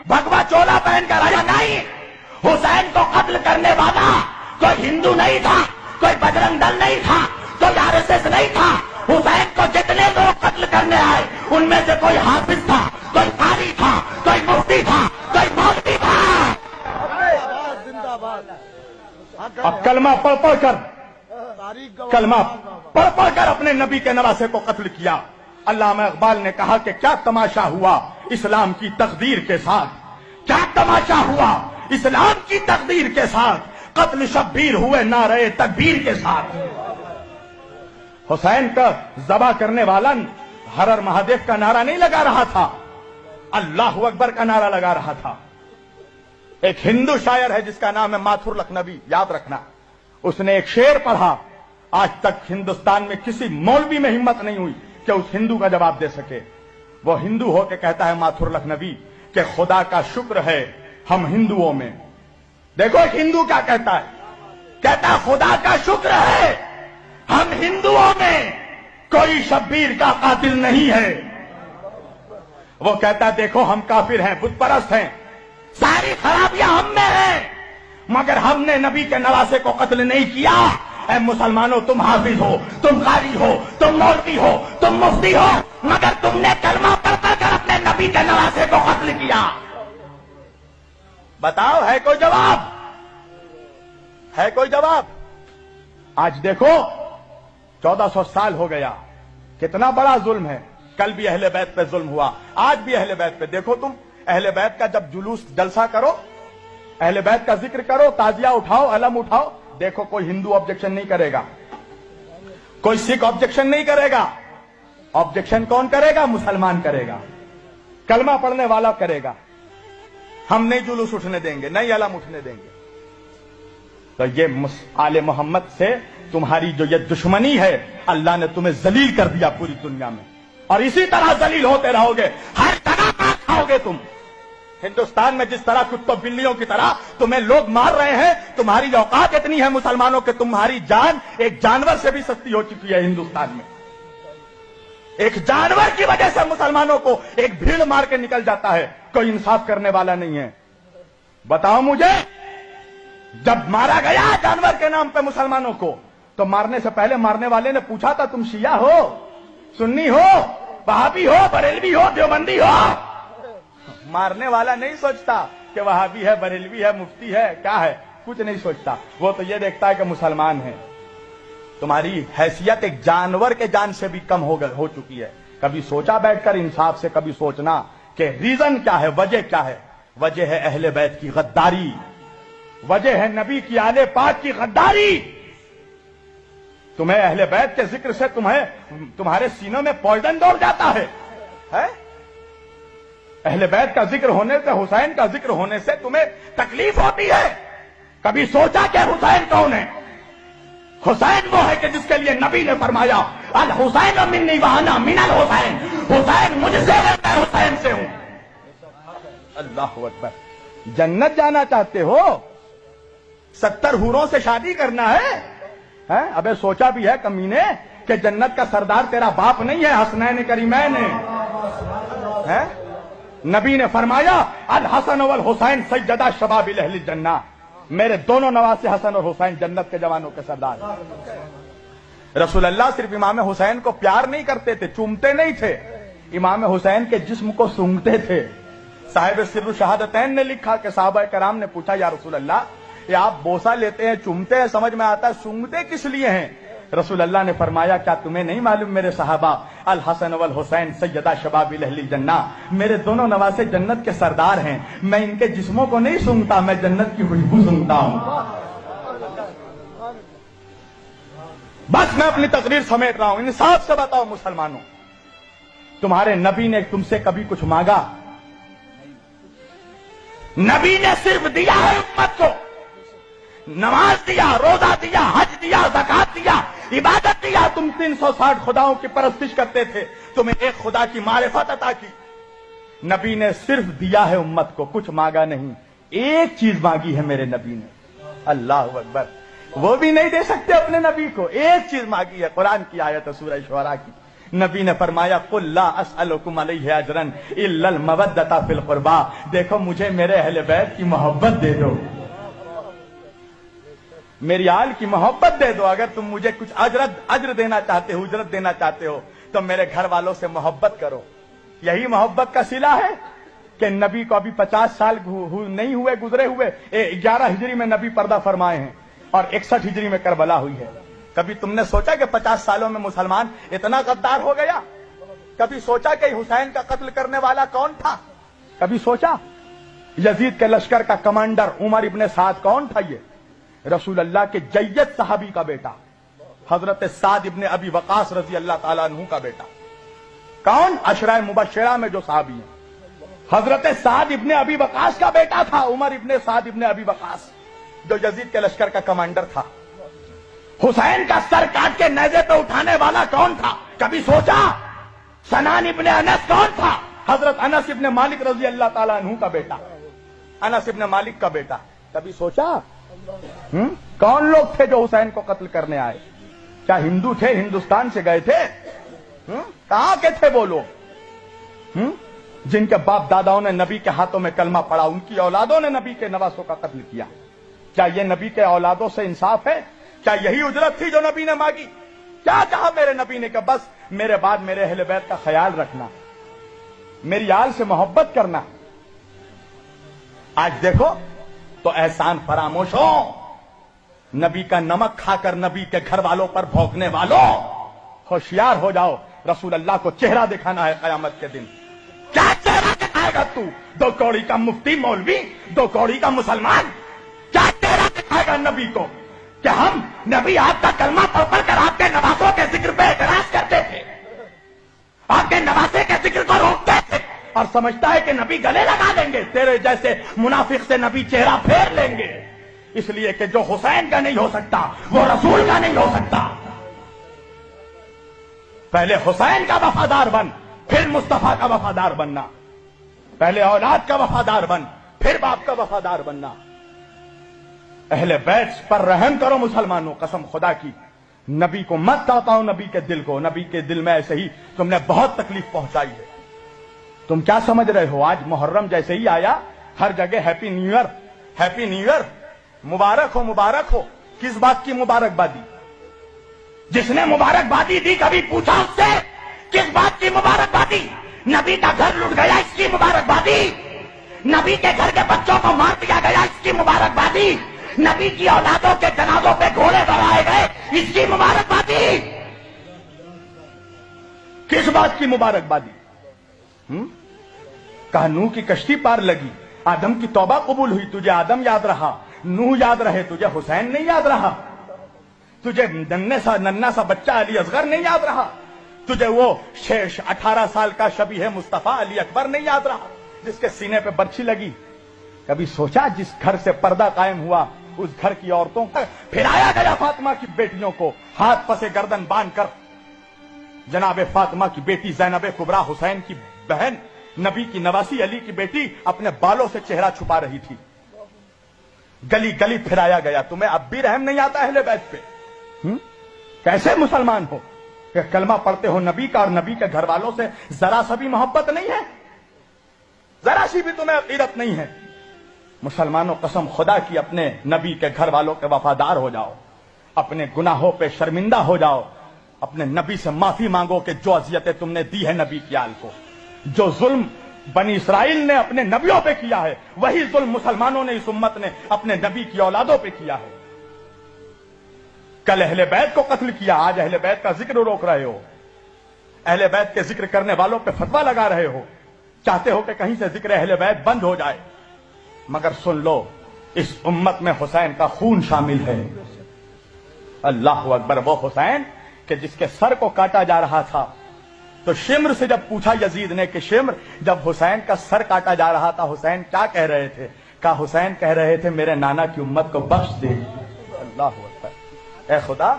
भगवा चोला पहन कर आया। नहीं, हुसैन को कत्ल करने वाला कोई हिंदू नहीं था, कोई बजरंग दल नहीं था, कोई आरएसएस नहीं था। हुसैन को जितने लोग कत्ल करने आए उनमें से कोई हाफिज था, कोई कारी था, कोई मुफ्ती था, कोई मौलवी था। अब कलमा पढ़ पढ़ कर अपने नबी के नवासे को कत्ल किया। अल्लामा इकबाल ने कहा कि क्या तमाशा हुआ इस्लाम की तकदीर के साथ, क्या तमाशा हुआ इस्लाम की तकदीर के साथ, कत्ल शब्बीर हुए नारे तकबीर के साथ। हुसैन का ज़बा करने वाला हर हर महादेव का नारा नहीं लगा रहा था, अल्लाह अकबर का नारा लगा रहा था। एक हिंदू शायर है जिसका नाम है माथुर लखनवी, याद रखना। उसने एक शेर पढ़ा, आज तक हिंदुस्तान में किसी मौलवी में हिम्मत नहीं हुई कि उस हिंदू का जवाब दे सके। वो हिंदू हो के कहता है माथुर लखनवी कि खुदा का शुक्र है हम हिंदुओं में। देखो एक हिंदू क्या कहता है, कहता है खुदा का शुक्र है हम हिंदुओं में कोई शब्बीर का कातिल नहीं है। वो कहता है देखो हम काफिर हैं, बुत परस्त हैं, सारी खराबियां हम में हैं, मगर हमने नबी के नवासे को कत्ल नहीं किया। ऐ मुसलमानों, तुम हाफिज हो, तुम कारी हो, तुम मौलवी हो, तुम मुफ्ती हो, मगर तुमने कलमा पढ़ कर अपने नबी के नवासे को कत्ल किया। बताओ है कोई जवाब? है कोई जवाब? आज देखो 1400 साल हो गया, कितना बड़ा जुल्म है। कल भी अहले बैत पे जुल्म हुआ, आज भी अहले बैत पे। देखो तुम अहले बैत का जब जुलूस जलसा करो, अहले बैत का जिक्र करो, ताजिया उठाओ, अलम उठाओ, देखो कोई हिंदू ऑब्जेक्शन नहीं करेगा, कोई सिख ऑब्जेक्शन नहीं करेगा। ऑब्जेक्शन कौन करेगा? मुसलमान करेगा, कलमा पढ़ने वाला करेगा। हम नहीं जुलूस उठने देंगे, नहीं अलम उठने देंगे। तो ये आले मोहम्मद से तुम्हारी जो ये दुश्मनी है, अल्लाह ने तुम्हें जलील कर दिया पूरी दुनिया में, और इसी तरह जलील होते रहोगे, हर तरह मार खाओगे तुम। हिंदुस्तान में जिस तरह कुत्तों बिल्लियों की तरह तुम्हें लोग मार रहे हैं, तुम्हारी औकात इतनी है मुसलमानों के, तुम्हारी जान एक जानवर से भी सस्ती हो चुकी है हिंदुस्तान में। एक जानवर की वजह से मुसलमानों को एक भीड़ मार के निकल जाता है, कोई इंसाफ करने वाला नहीं है। बताओ मुझे, जब मारा गया जानवर के नाम पे मुसलमानों को, तो मारने से पहले मारने वाले ने पूछा था तुम शिया हो, सुन्नी हो, वहाबी हो, बरेलवी हो, देवबंदी हो? मारने वाला नहीं सोचता कि वहाबी है, बरेलवी है, मुफ्ती है, क्या है, कुछ नहीं सोचता। वो तो ये देखता है कि मुसलमान है। तुम्हारी हैसियत एक जानवर के जान से भी कम हो चुकी है। कभी सोचा बैठकर इंसाफ से, कभी सोचना कि रीजन क्या है, वजह क्या है? वजह है अहले बैत की गद्दारी, वजह है नबी की आले पाक की गद्दारी। तुम्हें अहले बैत के जिक्र से तुम्हारे सीनों में पॉइजन दौड़ जाता है? अहले बैत का जिक्र होने से, हुसैन का जिक्र होने से तुम्हें तकलीफ होती है? कभी सोचा कि हुसैन कौन है? हुसैन वो है कि जिसके लिए नबी ने फरमाया अल हुसैन मिन्नी व अना मिनल हुसैन, हुसैन मुझसे है, मैं हुसैन से हूं। अल्लाह अकबर। जन्नत जाना चाहते हो? 70 हूरों से शादी करना है? अबे सोचा भी है कमीने कि जन्नत का सरदार तेरा बाप नहीं है, हसनैन करीमैन है। नबी ने फरमाया अल हसन वल हुसैन सैयदा शबाबिल अहली जन्ना, मेरे दोनों नवासे हसन और हुसैन जन्नत के जवानों के सरदार। रसूलुल्लाह सिर्फ इमाम हुसैन को प्यार नहीं करते थे, चूमते नहीं थे, इमाम हुसैन के जिस्म को सूंघते थे। साहिब सिर्र शहादतैन ने लिखा कि साहबा कराम ने पूछा या रसूलल्लाह, ये आप बोसा लेते हैं, चूमते हैं, समझ में आता है, सूंघते किस लिए हैं? रसूलुल्लाह ने फरमाया क्या तुम्हें नहीं मालूम मेरे साहबा, अल हसन वल हुसैन सैयदा शबाबिल अहली जन्ना, मेरे दोनों नवासे जन्नत के सरदार हैं, मैं इनके जिस्मों को नहीं सूंघता, मैं जन्नत की खुशबू सूंघता हूं। बस मैं अपनी तकरीर समेट रहा हूं। इंसाफ से बताओ मुसलमानों, तुम्हारे नबी ने तुमसे कभी कुछ मांगा? नबी ने सिर्फ दिया है उम्मत को, नमाज दिया, रोजा दिया, हज दिया, ज़कात दिया, इबादत दिया। तुम 360 खुदाओं की परस्तिश करते थे, तुम्हें एक खुदा की मारिफत अता की। नबी ने सिर्फ दिया है उम्मत को, कुछ मांगा नहीं। एक चीज मांगी है मेरे नबी ने, अल्लाह अकबर, वो भी नहीं दे सकते अपने नबी को। एक चीज मांगी है, कुरान की आयत है सूरह शुअरा की, نبی نے فرمایا قل لا اسألکم علیہ اجرا الا المودۃ فی القربى، دیکھو مجھے میرے اہل بیت کی محبت دے دو، میری آل کی محبت دے دو، اگر تم مجھے کچھ اجر دینا چاہتے ہو، اجرت دینا چاہتے ہو تو میرے گھر والوں سے محبت کرو۔ یہی محبت کا صلہ ہے کہ نبی کو ابھی 50 سال نہیں ہوئے گزرے ہوئے، 11 ہجری میں نبی پردہ فرمائے ہیں اور 61 ہجری میں کربلا ہوئی ہے۔ کبھی تم نے سوچا کہ 50 سالوں میں مسلمان اتنا غدار ہو گیا؟ کبھی سوچا کہ حسین کا قتل کرنے والا کون تھا؟ کبھی سوچا؟ یزید کے لشکر کا کمانڈر عمر ابن سعد کون تھا؟ یہ رسول اللہ کے جید صحابی کا بیٹا، حضرت سعد ابن ابی وقاص رضی اللہ تعالیٰ عنہ کا بیٹا۔ کون؟ عشرہ مبشرہ میں جو صحابی ہیں، حضرت سعد ابن ابی وقاص کا بیٹا تھا عمر ابن سعد ابن ابی وقاص، جو یزید کے لشکر کا کمانڈر تھا۔ حسین کا سر کاٹ کے نیزے پہ اٹھانے والا کون تھا؟ کبھی سوچا؟ سنان ابن انس کون تھا؟ حضرت انس ابن مالک رضی اللہ تعالیٰ عنہ کا بیٹا، انس ابن مالک کا بیٹا۔ کبھی سوچا؟ کون لوگ تھے جو حسین کو قتل کرنے آئے؟ کیا ہندو تھے؟ ہندوستان سے گئے تھے؟ کہاں کے تھے وہ لوگ جن کے باپ داداؤں نے نبی کے ہاتھوں میں کلمہ پڑھا، ان کی اولادوں نے نبی کے نواسوں کا قتل کیا؟ کیا یہ نبی کے اولادوں سے انصاف ہے؟ کیا یہی اجرت تھی جو نبی نے مانگی؟ کیا کہا میرے نبی نے کہ بس میرے بعد میرے اہل بیت کا خیال رکھنا، میری آل سے محبت کرنا؟ آج دیکھو تو احسان فراموش ہو، نبی کا نمک کھا کر نبی کے گھر والوں پر بھونکنے والوں، ہوشیار ہو جاؤ، رسول اللہ کو چہرہ دکھانا ہے قیامت کے دن۔ کیا چہرہ دکھائے گا تو؟ 2 کوڑی کا مفتی مولوی، 2 کوڑی کا مسلمان، کیا چہرہ دکھائے گا نبی کو کہ ہم نبی آپ کا کلمہ پڑھ کر آپ کے نواسوں کے ذکر پہ اعتراض کرتے تھے، آپ کے نواسے کے ذکر کو روکتے تھے، اور سمجھتا ہے کہ نبی گلے لگا دیں گے، تیرے جیسے منافق سے نبی چہرہ پھیر لیں گے، اس لیے کہ جو حسین کا نہیں ہو سکتا وہ رسول کا نہیں ہو سکتا۔ پہلے حسین کا وفادار بن، پھر مصطفیٰ کا وفادار بننا، پہلے اولاد کا وفادار بن، پھر باپ کا وفادار بننا۔ اہل بیت پر رحم کرو مسلمانوں، قسم خدا کی، نبی کو مت تاؤ، نبی کے دل کو، نبی کے دل میں ایسے ہی تم نے بہت تکلیف پہنچائی ہے۔ تم کیا سمجھ رہے ہو؟ آج محرم جیسے ہی آیا ہر جگہ happy new year, happy new year, مبارک ہو، مبارک ہو۔ کس بات کی مبارکبادی؟ جس نے مبارکبادی دی کبھی پوچھا اس سے کس بات کی مبارکبادی؟ نبی کا گھر لٹ گیا اس کی مبارکبادی، نبی کے گھر کے بچوں کو مار دیا گیا اس کی مبارکبادی، نبی کی اولادوں کے جنازوں پہ گھوڑے بڑھائے گئے اس کی مبارکبادی۔ کس بات کی مبارکبادی؟ کہا نوح کی کشتی پار لگی، آدم کی توبہ قبول ہوئی، تجھے آدم یاد رہا، نوح یاد رہے، تجھے حسین نہیں یاد رہا، تجھے ننھا سا بچہ علی اصغر نہیں یاد رہا، تجھے وہ 18 سال کا شبیہ مصطفیٰ علی اکبر نہیں یاد رہا جس کے سینے پہ برچھی لگی؟ کبھی سوچا جس گھر سے پردہ قائم ہوا اس گھر کی عورتوں کو پھرایا گیا، فاطمہ کی بیٹیوں کو ہاتھ پسے گردن باندھ کر، جناب فاطمہ کی بیٹی زینب کبریٰ حسین کی بہن، نبی کی نواسی علی کی بیٹی اپنے بالوں سے چہرہ چھپا رہی تھی، گلی گلی پھرایا گیا۔ تمہیں اب بھی رحم نہیں آتا اہل بیت پہ؟ کیسے مسلمان ہو کہ کلمہ پڑھتے ہو نبی کا اور نبی کے گھر والوں سے ذرا سا بھی محبت نہیں ہے، ذرا سی بھی تمہیں عقیدت نہیں ہے؟ مسلمانوں قسم خدا کی اپنے نبی کے گھر والوں کے وفادار ہو جاؤ، اپنے گناہوں پہ شرمندہ ہو جاؤ، اپنے نبی سے معافی مانگو کہ جو اذیتیں تم نے دی ہے نبی کی آل کو، جو ظلم بنی اسرائیل نے اپنے نبیوں پہ کیا ہے وہی ظلم مسلمانوں نے، اس امت نے اپنے نبی کی اولادوں پہ کیا ہے۔ کل اہل بیت کو قتل کیا، آج اہل بیت کا ذکر روک رہے ہو، اہل بیت کے ذکر کرنے والوں پہ فتویٰ لگا رہے ہو، چاہتے ہو کہ کہیں سے ذکر اہل بیت بند ہو جائے، مگر سن لو اس امت میں حسین کا خون شامل ہے۔ اللہ اکبر! وہ حسین کہ جس کے سر کو کاٹا جا رہا تھا تو شمر سے جب پوچھا یزید نے کہ شمر جب حسین کا سر کاٹا جا رہا تھا حسین کیا کہہ رہے تھے؟ کہا حسین کہہ رہے تھے میرے نانا کی امت کو بخش دے۔ اللہ اکبر! اے خدا